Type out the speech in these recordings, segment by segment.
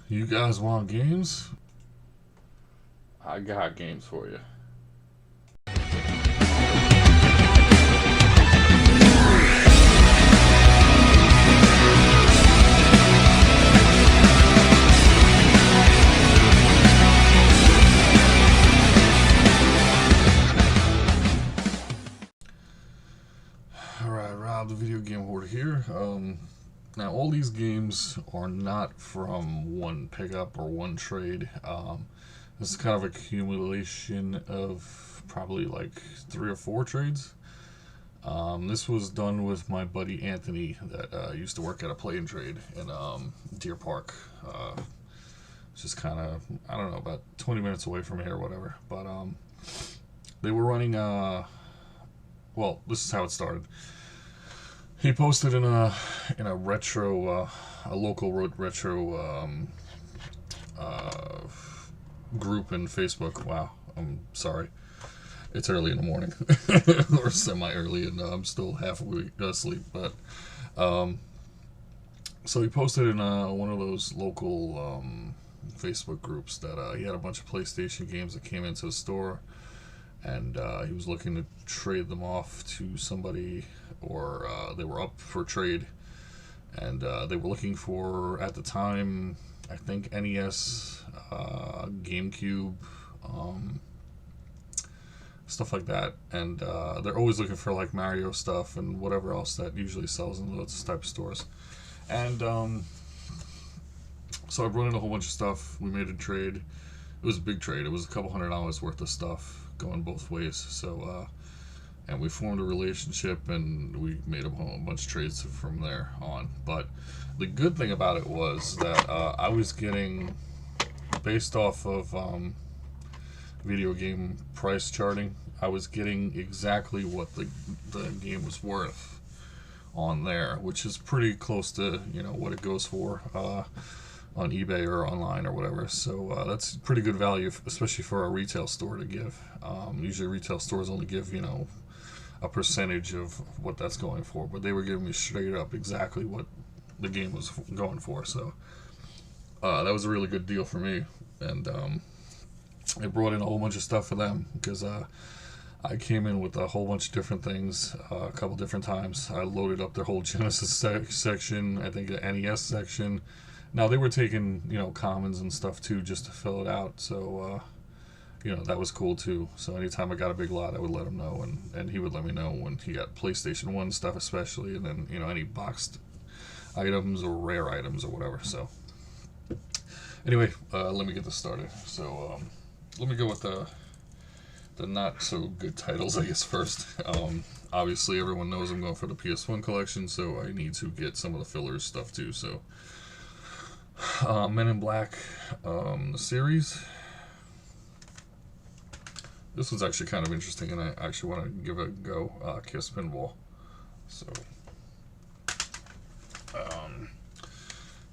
You guys want games? I got games for you. Alright, Rob, the video game hoarder here. Now, all these games are not from one pickup or one trade. This is kind of accumulation of probably like 3 or 4 trades. This was done with my buddy Anthony that used to work at a play and trade in Deer Park. It's just kind of, I don't know, about 20 minutes away from here or whatever. But they were running, well, this is how it started. He posted in a retro, a local retro group in Facebook. Wow, I'm sorry. It's early in the morning, or semi-early, and I'm still half asleep. But so he posted in one of those local Facebook groups that he had a bunch of PlayStation games that came into the store, and he was looking to trade them off to somebody, or they were up for trade, and they were looking for, at the time, I think NES, GameCube, stuff like that, and they're always looking for like Mario stuff and whatever else that usually sells in those type of stores. And so I brought in a whole bunch of stuff. We made a trade. It was a big trade. It was a couple $100 worth of stuff going both ways. So and we formed a relationship, and we made a bunch of trades from there on. But the good thing about it was that I was getting, based off of video game price charting, I was getting exactly what the game was worth on there, which is pretty close to, you know, what it goes for on eBay or online or whatever. So that's pretty good value, especially for a retail store to give. Usually retail stores only give, you know, a percentage of what that's going for, but they were giving me straight up exactly what the game was going for. So that was a really good deal for me, and I brought in a whole bunch of stuff for them, because I came in with a whole bunch of different things a couple different times. I loaded up their whole Genesis section, I think the NES section. Now they were taking, you know, commons and stuff too, just to fill it out. So you know, that was cool too. So anytime I got a big lot, I would let him know, and he would let me know when he got PlayStation 1 stuff especially, and then, you know, any boxed items or rare items or whatever. So anyway, let me get this started. So let me go with the not so good titles, I guess, first. Obviously everyone knows I'm going for the PS1 collection, so I need to get some of the fillers stuff too. So Men in Black, the series. This one's actually kind of interesting, and I actually want to give it a go. Kiss Pinball. So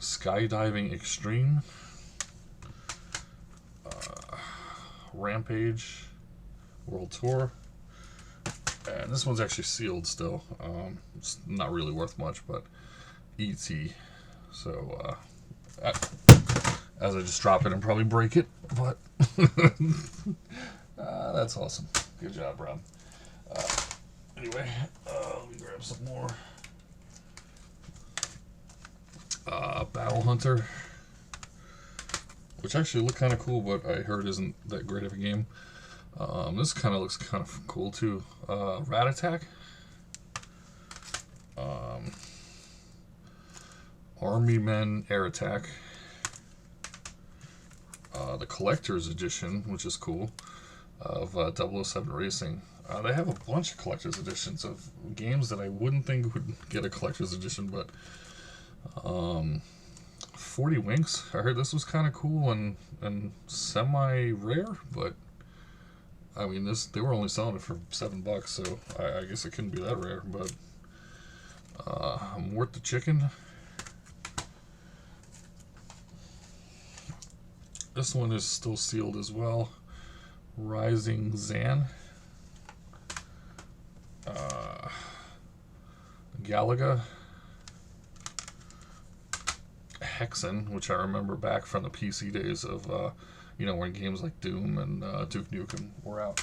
Skydiving Extreme, Rampage World Tour, and this one's actually sealed still. It's not really worth much, but E.T. So as I just drop it and probably break it, but that's awesome. Good job, Rob. Anyway, let me grab some more. Battle Hunter, which actually looked kind of cool, but I heard isn't that great of a game. This kind of looks kind of cool too. Rat Attack, Army Men Air Attack, the Collector's Edition, which is cool, of 007 Racing. They have a bunch of collector's editions of games that I wouldn't think would get a collector's edition, but 40 Winks, I heard this was kind of cool and semi-rare, but I mean, they were only selling it for $7, so I guess it couldn't be that rare. But Mort the Chicken. This one is still sealed as well. Rising Zan. Galaga. Hexen, which I remember back from the PC days of, you know, when games like Doom and Duke Nukem were out.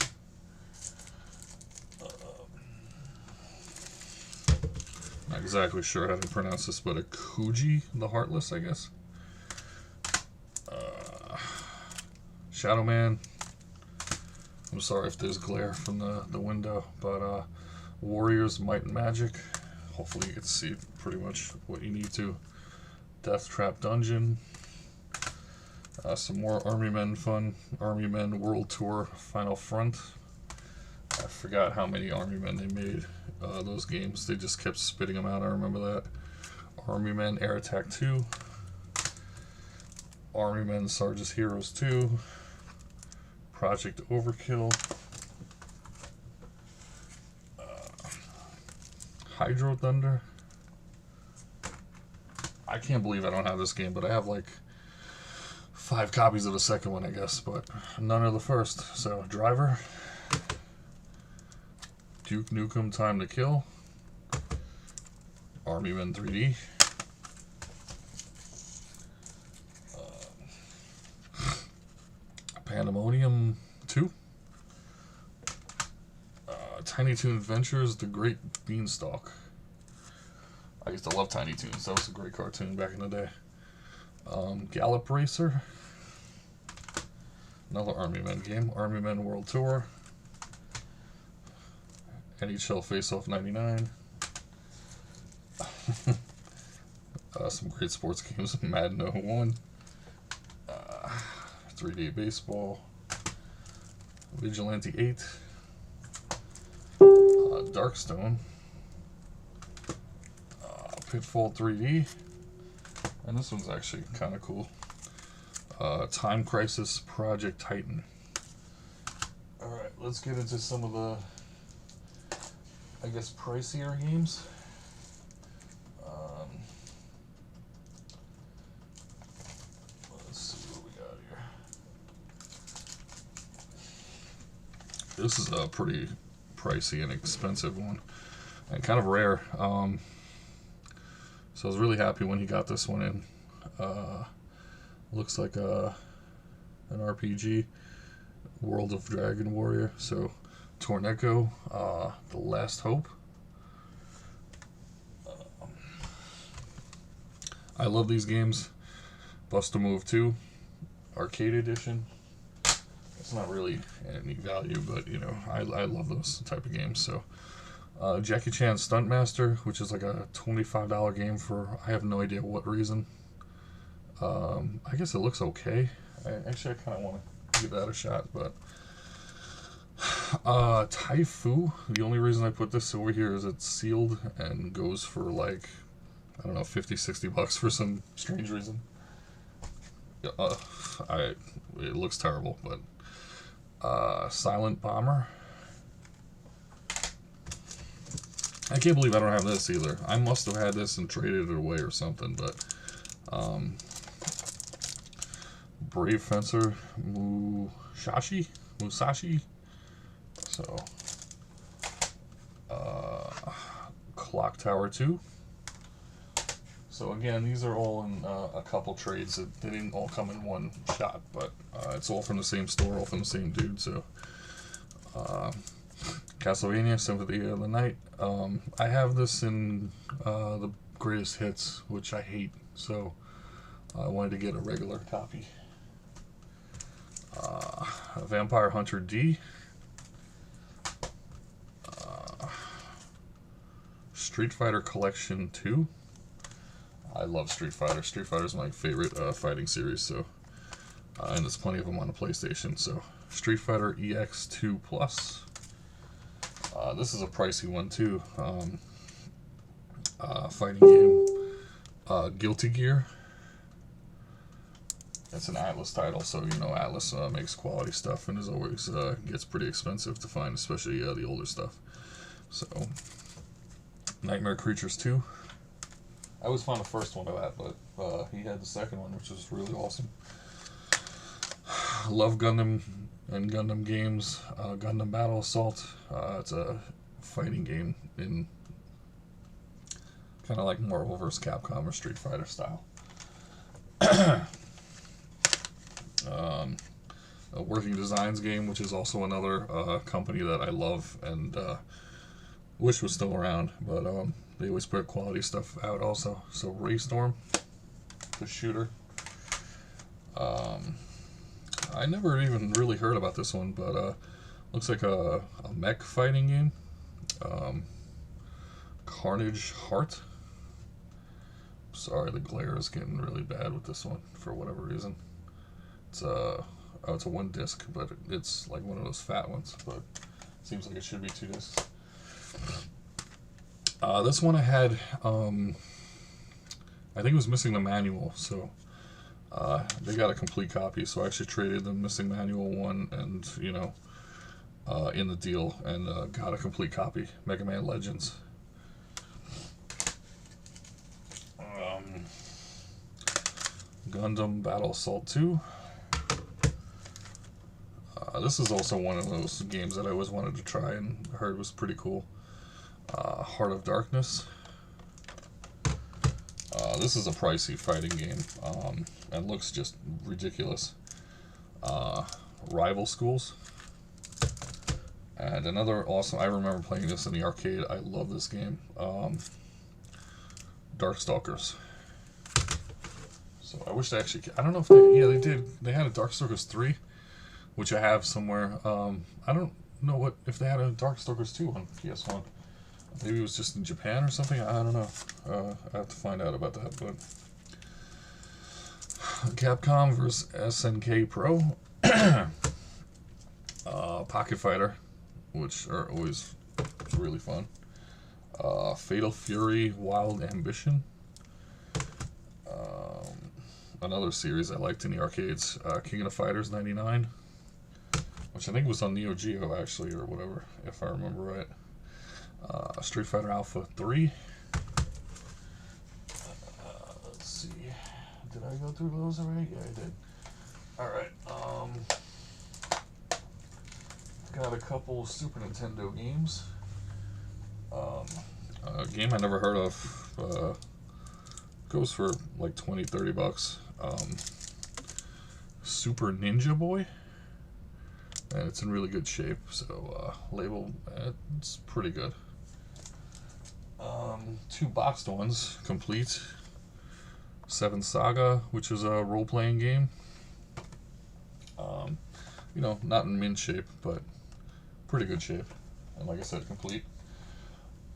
Not exactly sure how to pronounce this, but a Kuji the Heartless, I guess. Shadow Man. I'm sorry if there's glare from the window, but Warriors Might and Magic. Hopefully you get to see pretty much what you need to. Death Trap Dungeon. Some more Army Men fun. Army Men World Tour Final Front. I forgot how many Army Men they made. Those games, they just kept spitting them out. I remember that. Army Men Air Attack 2. Army Men Sarge's Heroes 2. Project Overkill. Hydro Thunder. I can't believe I don't have this game, but I have like 5 copies of the second one, I guess, but none of the first. So, Driver. Duke Nukem Time to Kill. Army Men 3D. Pandemonium 2. Tiny Toon Adventures, The Great Beanstalk. I used to love Tiny Toons. That was a great cartoon back in the day. Gallop Racer. Another Army Men game. Army Men World Tour. NHL Face-Off 99. Some great sports games. Madden 01. 3D Baseball. Vigilante 8. Darkstone. Pitfall 3D. And this one's actually kind of cool. Time Crisis Project Titan. Alright, let's get into some of the, I guess, pricier games. Let's see what we got here. This is a pretty pricey and expensive one, and kind of rare. So I was really happy when he got this one in. Looks like an RPG, World of Dragon Warrior. So Torneko, The Last Hope. I love these games. Bust a Move 2, Arcade Edition. It's not really any value, but you know, I love those type of games. So Jackie Chan Stuntmaster, which is like a $25 game for I have no idea what reason. I guess it looks okay. I kind of want to give that a shot, but Taifu. The only reason I put this over here is it's sealed and goes for like, I don't know, 50-60 bucks for some strange reason. It looks terrible, but Silent Bomber. I can't believe I don't have this either. I must have had this and traded it away or something, but Brave Fencer Musashi. So Clock Tower 2. So again, these are all in a couple trades. They didn't all come in one shot, but it's all from the same store, all from the same dude. So Castlevania Symphony of the Night. I have this in the greatest hits, which I hate, so I wanted to get a regular copy. Vampire Hunter D. Street Fighter Collection 2. I love Street Fighter. Street Fighter is my favorite fighting series, so and there's plenty of them on the PlayStation. So Street Fighter EX2 Plus. This is a pricey one too. Fighting game. Guilty Gear. It's an Atlas title, so you know Atlas makes quality stuff, and as always gets pretty expensive to find, especially the older stuff. So Nightmare Creatures 2. I always found the first one of that, but he had the second one, which was really awesome. Love Gundam and Gundam games. Gundam Battle Assault. It's a fighting game in kind of like Marvel vs. Capcom or Street Fighter style. A Working Designs game, which is also another company that I love and wish was still around, but they always put quality stuff out also. So Raystorm, the shooter. I never even really heard about this one, but looks like a mech fighting game. Carnage Heart. Sorry, the glare is getting really bad with this one for whatever reason. It's it's a 1 disc, but it's like one of those fat ones, but it seems like it should be 2 discs. This one I had, I think it was missing the manual, so they got a complete copy, so I actually traded the missing manual one and, you know, in the deal, and got a complete copy. Mega Man Legends. Gundam Battle Assault 2. This is also one of those games that I always wanted to try and heard was pretty cool. Heart of Darkness. This is a pricey fighting game, and looks just ridiculous. Rival Schools. And another awesome, I remember playing this in the arcade. I love this game. Darkstalkers. So I wish they actually, I don't know if they, yeah, they did. They had a Darkstalkers 3, which I have somewhere. I don't know what if they had a Darkstalkers 2 on PS1. Maybe it was just in Japan or something. I don't know. I have to find out about that. But Capcom vs SNK Pro. Pocket Fighter, which are always really fun. Fatal Fury Wild Ambition. Another series I liked in the arcades. King of the Fighters 99, which I think was on Neo Geo actually, or whatever, if I remember right. Street Fighter Alpha 3. Let's see. Did I go through those already? Yeah, I did. Alright. Got a couple Super Nintendo games. A game I never heard of. Goes for like 20-30 bucks. Super Ninja Boy. And it's in really good shape. So, label, it's pretty good. 2 boxed ones, complete. 7 Saga, which is a role-playing game. You know, not in mint shape, but pretty good shape. And like I said, complete.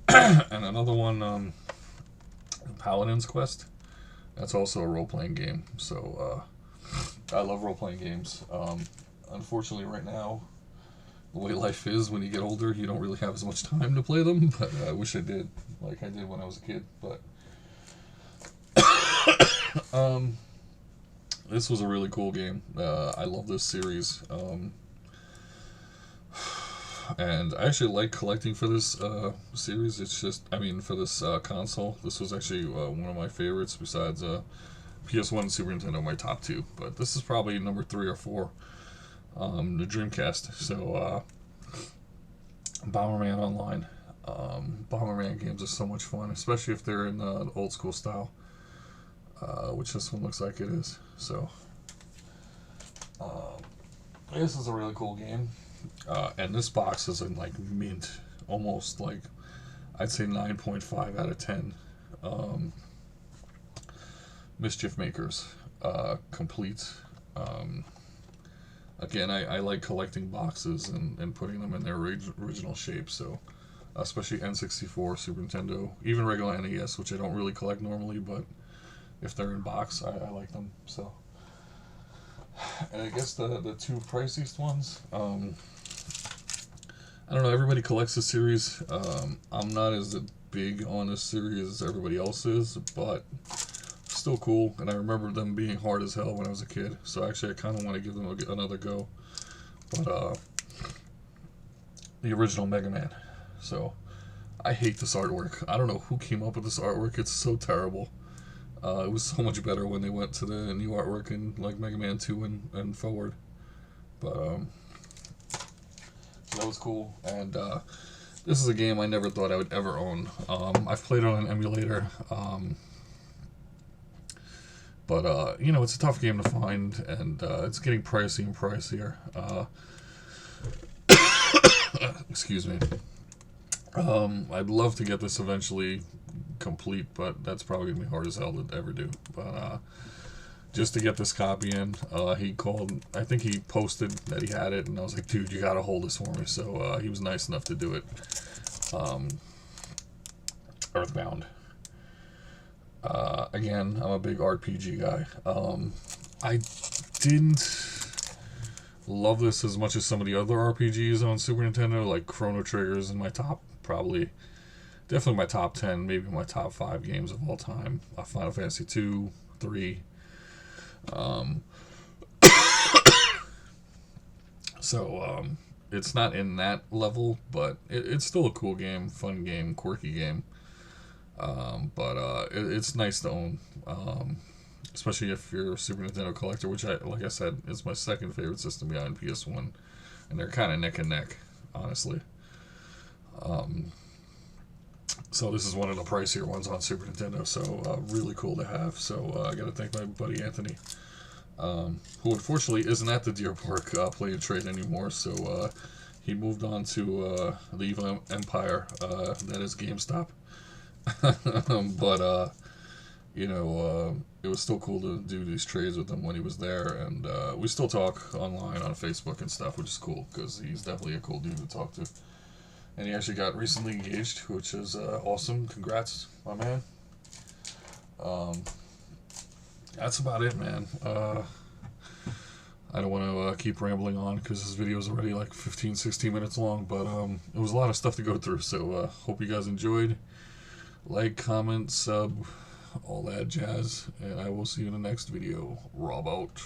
And another one, Paladin's Quest. That's also a role-playing game. So, I love role-playing games. Unfortunately, right now, the way life is, when you get older, you don't really have as much time to play them, but I wish I did, like I did when I was a kid. But this was a really cool game. I love this series. And I actually like collecting for this series. It's just, I mean, for this console, this was actually one of my favorites besides PS1 and Super Nintendo, my top 2. But this is probably number 3 or 4. The Dreamcast. So, Bomberman Online. Bomberman games are so much fun, especially if they're in the old school style, which this one looks like it is. So, this is a really cool game. And this box is in like mint, almost like, I'd say 9.5 out of 10. Mischief Makers, complete. Again, I like collecting boxes and putting them in their original shape, so especially N64, Super Nintendo, even regular NES, which I don't really collect normally, but if they're in box, I like them. So, and I guess the 2 priciest ones, I don't know, everybody collects the series. I'm not as big on this series as everybody else is, but still cool, and I remember them being hard as hell when I was a kid, so actually I kind of want to give them another go. But the original Mega Man. So I hate this artwork. I don't know who came up with this artwork. It's so terrible. It was so much better when they went to the new artwork in like Mega Man 2 and forward. But so that was cool, and this is a game I never thought I would ever own. I've played it on an emulator. But you know, it's a tough game to find, and it's getting pricey and pricier. Excuse me. I'd love to get this eventually complete, but that's probably gonna be hard as hell to ever do. But just to get this copy in, he called. I think he posted that he had it, and I was like, dude, you gotta hold this for me. So he was nice enough to do it. Earthbound. Again, I'm a big RPG guy. I didn't love this as much as some of the other RPGs on Super Nintendo, like Chrono Trigger's in my top, definitely my top 10, maybe my top 5 games of all time. Final Fantasy 2, 3. So, it's not in that level, but it's still a cool game, fun game, quirky game. But it's nice to own, especially if you're a Super Nintendo collector, which, like I said, is my second favorite system behind ps1, and they're kind of neck and neck, honestly. So this is one of the pricier ones on Super Nintendo, so really cool to have. So I gotta thank my buddy Anthony, who unfortunately isn't at the Deer Park Play and Trade anymore, so he moved on to the evil empire, that is GameStop. But you know, it was still cool to do these trades with him when he was there, and we still talk online on Facebook and stuff, which is cool because he's definitely a cool dude to talk to. And he actually got recently engaged, which is awesome. Congrats, my man. That's about it, man. I don't want to keep rambling on because this video is already like 15-16 minutes long, but it was a lot of stuff to go through, so hope you guys enjoyed. Like, comment, sub, all that jazz, and I will see you in the next video. Rob out.